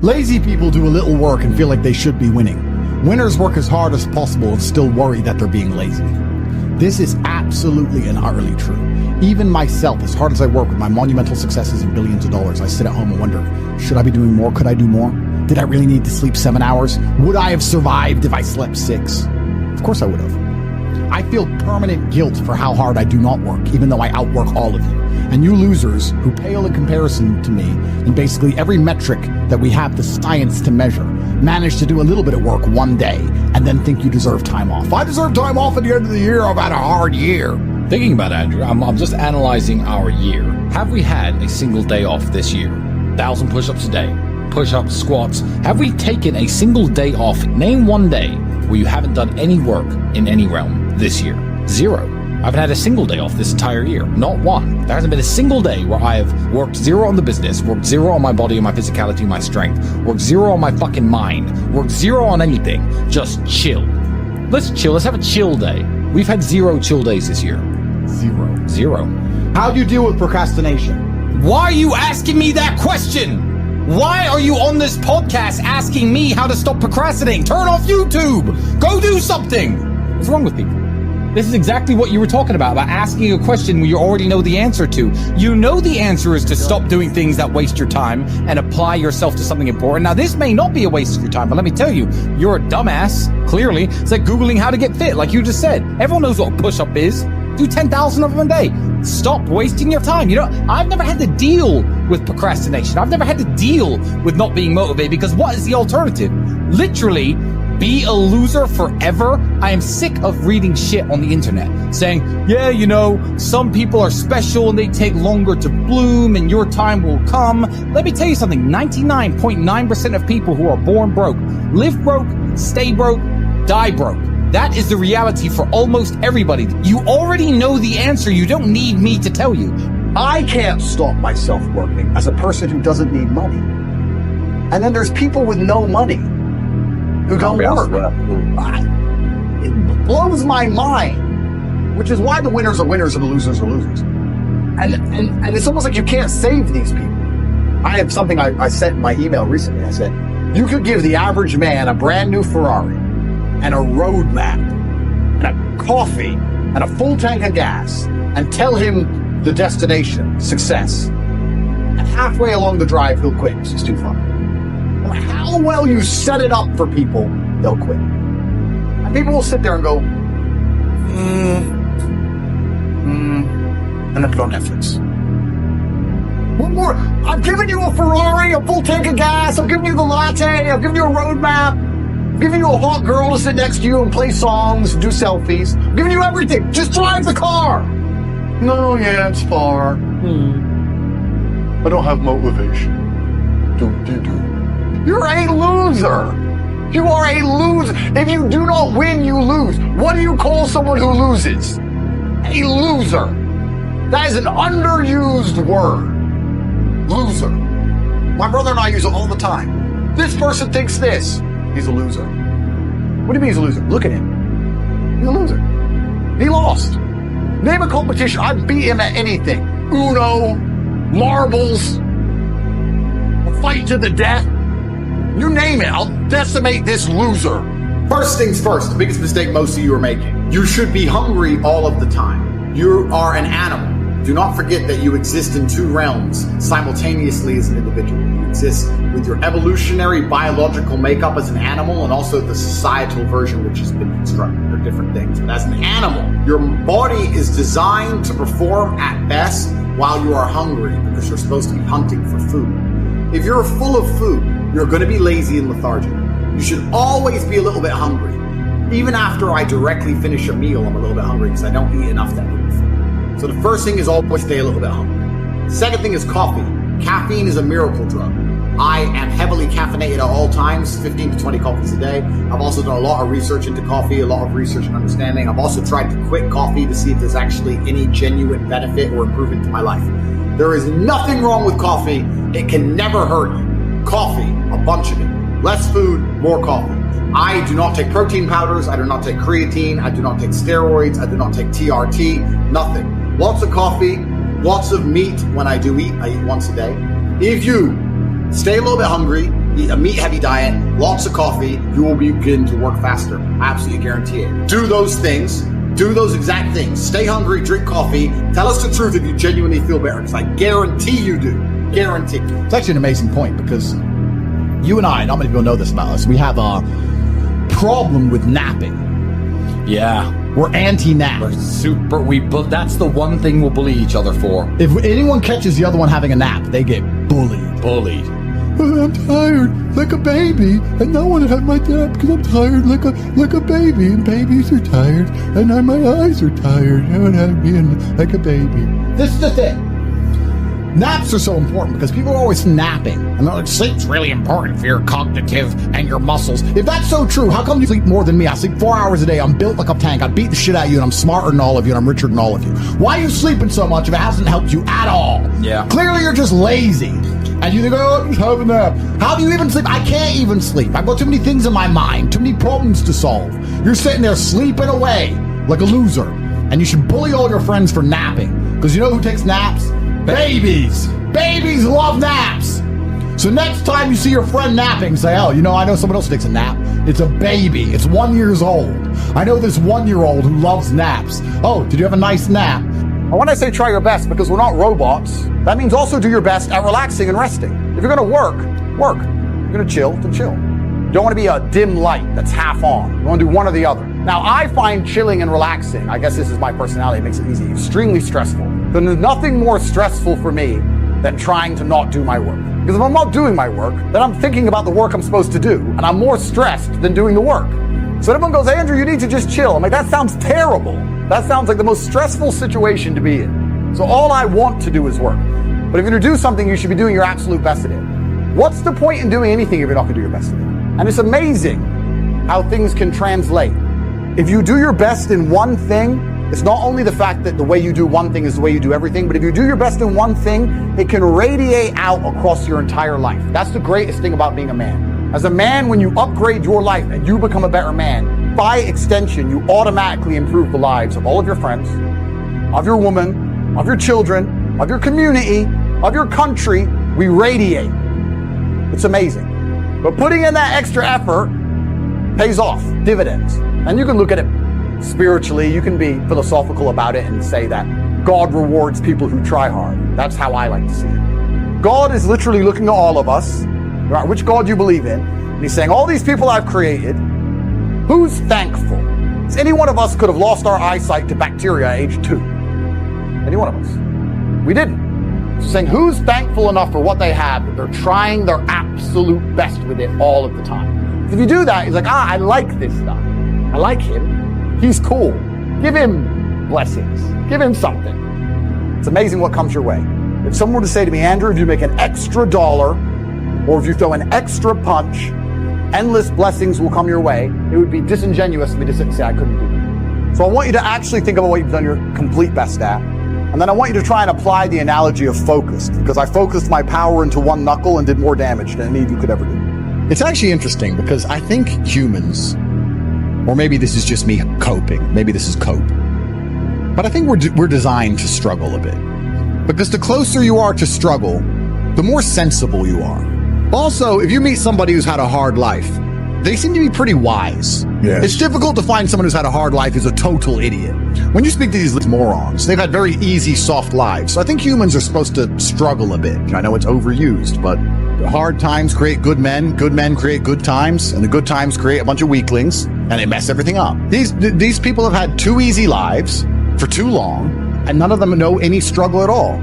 Lazy people do a little work and feel like they should be winning. Winners work as hard as possible and still worry that they're being lazy. This is absolutely and utterly true. Even myself, as hard as I work with my monumental successes and billions of dollars, I sit at home and wonder, should I be doing more? Could I do more? Did I really need to sleep 7 hours? Would I have survived if I slept 6? Of course I would have. I feel permanent guilt for how hard I do not work, even though I outwork all of you. And you losers who pale in comparison to me in basically every metric that we have the science to measure, manage to do a little bit of work one day and then think you deserve time off. I deserve time off at the end of the year. I've had a hard year. Thinking about it, Andrew, I'm just analyzing our year. Have we had a single day off this year? 1,000 push-ups a day, push-ups, squats. Have we taken a single day off? Name one day where you haven't done any work in any realm this year. 0. I haven't had a single day off this entire year. Not one. There hasn't been a single day where I have worked 0 on the business, worked 0 on my body and my physicality and my strength, worked 0 on my fucking mind, worked 0 on anything. Just chill. Let's chill. Let's have a chill day. We've had 0 chill days this year. 0. How do you deal with procrastination? Why are you asking me that question? Why are you on this podcast asking me how to stop procrastinating? Turn off YouTube. Go do something. What's wrong with people? This is exactly what you were talking about asking a question you already know the answer to. You know the answer is to stop doing things that waste your time and apply yourself to something important. Now, this may not be a waste of your time, but let me tell you, you're a dumbass, clearly. It's like Googling how to get fit, like you just said. Everyone knows what a push-up is. Do 10,000 of them a day. Stop wasting your time. You know, I've never had to deal with procrastination. I've never had to deal with not being motivated because what is the alternative? Literally, be a loser forever. I am sick of reading shit on the internet saying, yeah, you know, some people are special and they take longer to bloom and your time will come. Let me tell you something. 99.9% of people who are born broke, live broke, stay broke, die broke. That is the reality for almost everybody. You already know the answer. You don't need me to tell you. I can't stop myself working as a person who doesn't need money. And then there's people with no money who don't work. It blows my mind, which is why the winners are winners and the losers are losers. And it's almost like you can't save these people. I have something I sent in my email recently. I said, you could give the average man a brand new Ferrari and a roadmap and a coffee and a full tank of gas and tell him the destination, success. And halfway along the drive, he'll quit. It's just too far. No matter how well you set it up for people, they'll quit. And people will sit there and go, and then put on Netflix. What more? I've given you a Ferrari, a full tank of gas, I've given you the latte, I've given you a roadmap, I've given you a hot girl to sit next to you and play songs and do selfies. I've given you everything. Just drive the car. No, yeah, it's far. I don't have motivation. You're a loser. You are a loser. If you do not win, you lose. What do you call someone who loses? A loser. That is an underused word. Loser. My brother and I use it all the time. This person thinks this. He's a loser. What do you mean he's a loser? Look at him. He's a loser. He lost. Name a competition. I beat him at anything. Uno, marbles, a fight to the death. You name it. I'll decimate this loser. First things first, the biggest mistake most of you are making. You should be hungry all of the time. You are an animal. Do not forget that you exist in 2 realms simultaneously as an individual. You exist with your evolutionary biological makeup as an animal and also the societal version which has been constructed. They're different things. But as an animal, your body is designed to perform at best while you are hungry because you're supposed to be hunting for food. If you're full of food, you're going to be lazy and lethargic. You should always be a little bit hungry. Even after I directly finish a meal, I'm a little bit hungry because I don't eat enough to have food. So the first thing is always stay a little bit hungry. Second thing is coffee. Caffeine is a miracle drug. I am heavily caffeinated at all times, 15 to 20 coffees a day. I've also done a lot of research into coffee, a lot of research and understanding. I've also tried to quit coffee to see if there's actually any genuine benefit or improvement to my life. There is nothing wrong with coffee. It can never hurt you. Coffee, a bunch of it. Less food, more coffee. I do not take protein powders. I do not take creatine. I do not take steroids. I do not take TRT. Nothing. Lots of coffee, lots of meat when I do eat. I eat once a day. If you stay a little bit hungry, eat a meat-heavy diet, lots of coffee, you will begin to work faster. I absolutely guarantee it. Do those things. Do those exact things. Stay hungry, drink coffee. Tell us the truth if you genuinely feel better, because I guarantee you do. Guarantee. It's actually an amazing point, because you and I, not many people know this about us, we have a problem with napping. Yeah. We're anti-nap. That's the one thing we'll bully each other for. If anyone catches the other one having a nap, they get bullied. Bullied. I'm tired like a baby, and I want to have my nap because I'm tired like a baby, and babies are tired, and my eyes are tired. I want to be like a baby. This is the thing. Naps are so important because people are always napping. And they're like, sleep's really important for your cognitive and your muscles. If that's so true, how come you sleep more than me? I sleep 4 hours a day. I'm built like a tank. I beat the shit out of you, and I'm smarter than all of you, and I'm richer than all of you. Why are you sleeping so much if it hasn't helped you at all? Yeah. Clearly you're just lazy. And you think, oh, just have a nap. How do you even sleep? I can't even sleep. I've got too many things in my mind, too many problems to solve. You're sitting there sleeping away like a loser. And you should bully all your friends for napping. Because you know who takes naps? Babies. Babies love naps. So next time you see your friend napping, say, oh, you know, I know someone else takes a nap. It's a baby. It's 1 year old. I know this 1-year-old who loves naps. Oh, did you have a nice nap? And when I say try your best, because we're not robots, that means also do your best at relaxing and resting. If you're going to work. If you're going to chill, then chill. You don't want to be a dim light that's half on. You want to do one or the other. Now, I find chilling and relaxing, I guess this is my personality, it makes it easy, extremely stressful. There's nothing more stressful for me than trying to not do my work. Because if I'm not doing my work, then I'm thinking about the work I'm supposed to do, and I'm more stressed than doing the work. So everyone goes, hey, Andrew, you need to just chill. I'm like, that sounds terrible. That sounds like the most stressful situation to be in. So all I want to do is work. But if you're going to do something, you should be doing your absolute best at it. What's the point in doing anything if you're not going to do your best at it? And it's amazing how things can translate. If you do your best in one thing, it's not only the fact that the way you do one thing is the way you do everything, but if you do your best in one thing, it can radiate out across your entire life. That's the greatest thing about being a man. As a man, when you upgrade your life and you become a better man, by extension, you automatically improve the lives of all of your friends, of your woman, of your children, of your community, of your country. We radiate. It's amazing. But putting in that extra effort pays off, dividends. And you can look at it spiritually, you can be philosophical about it and say that God rewards people who try hard. That's how I like to see it. God is literally looking at all of us, no matter which God you believe in, and he's saying, all these people I've created, who's thankful? Because any one of us could have lost our eyesight to bacteria at age 2. Any one of us. We didn't. So saying, who's thankful enough for what they have that they're trying their absolute best with it all of the time? If you do that, he's like, I like this stuff. I like him. He's cool. Give him blessings. Give him something. It's amazing what comes your way. If someone were to say to me, Andrew, if you make an extra $1, or if you throw an extra punch, endless blessings will come your way, it would be disingenuous for me to sit and say I couldn't do that. So I want you to actually think about what you've done your complete best at. And then I want you to try and apply the analogy of focused, because I focused my power into one knuckle and did more damage than any of you could ever do. It's actually interesting because I think humans, or maybe this is just me coping, maybe this is cope, but I think we're designed to struggle a bit. Because the closer you are to struggle, the more sensible you are. Also, if you meet somebody who's had a hard life, they seem to be pretty wise. Yes. It's difficult to find someone who's had a hard life who's a total idiot. When you speak to these morons, they've had very easy, soft lives. So I think humans are supposed to struggle a bit. I know it's overused, but hard times create good men create good times, and the good times create a bunch of weaklings, and they mess everything up. These people have had too easy lives for too long, and none of them know any struggle at all.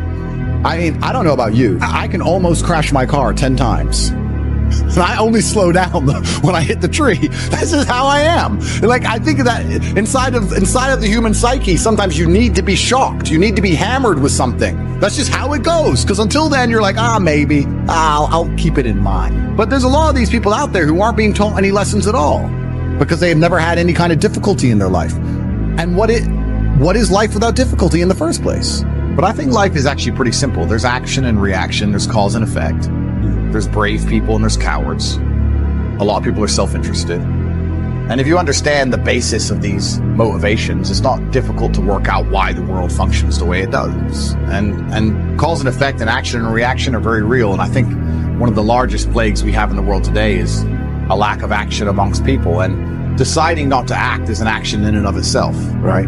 I mean, I don't know about you. I can almost crash my car 10 times. And I only slow down when I hit the tree. This is how I am. Like, I think that inside of the human psyche, sometimes you need to be shocked. You need to be hammered with something. That's just how it goes. Because until then, you're like, maybe I'll keep it in mind. But there's a lot of these people out there who aren't being taught any lessons at all because they have never had any kind of difficulty in their life. And what is life without difficulty in the first place? But I think life is actually pretty simple. There's action and reaction. There's cause and effect. There's brave people and there's cowards. A lot of people are self-interested. And if you understand the basis of these motivations, it's not difficult to work out why the world functions the way it does. And cause and effect and action and reaction are very real. And I think one of the largest plagues we have in the world today is a lack of action amongst people, and deciding not to act is an action in and of itself, right?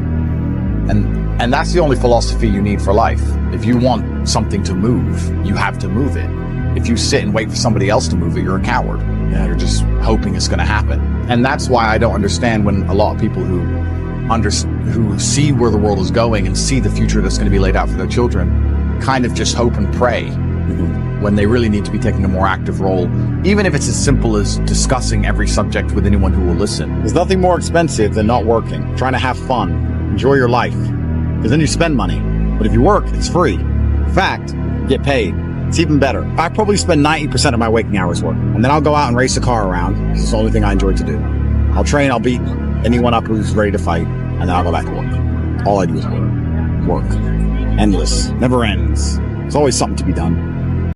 And that's the only philosophy you need for life. If you want something to move, you have to move it. If you sit and wait for somebody else to move it, you're a coward. Yeah, you're just hoping it's going to happen. And that's why I don't understand when a lot of people who see where the world is going and see the future that's going to be laid out for their children kind of just hope and pray when they really need to be taking a more active role, even if it's as simple as discussing every subject with anyone who will listen. There's nothing more expensive than not working, trying to have fun, enjoy your life, because then you spend money. But if you work, it's free. In fact, you get paid. It's even better. I probably spend 90% of my waking hours working, and then I'll go out and race a car around, because it's the only thing I enjoy to do. I'll train, I'll beat anyone up who's ready to fight, and then I'll go back to work. All I do is work. Work. Endless. Never ends. There's always something to be done.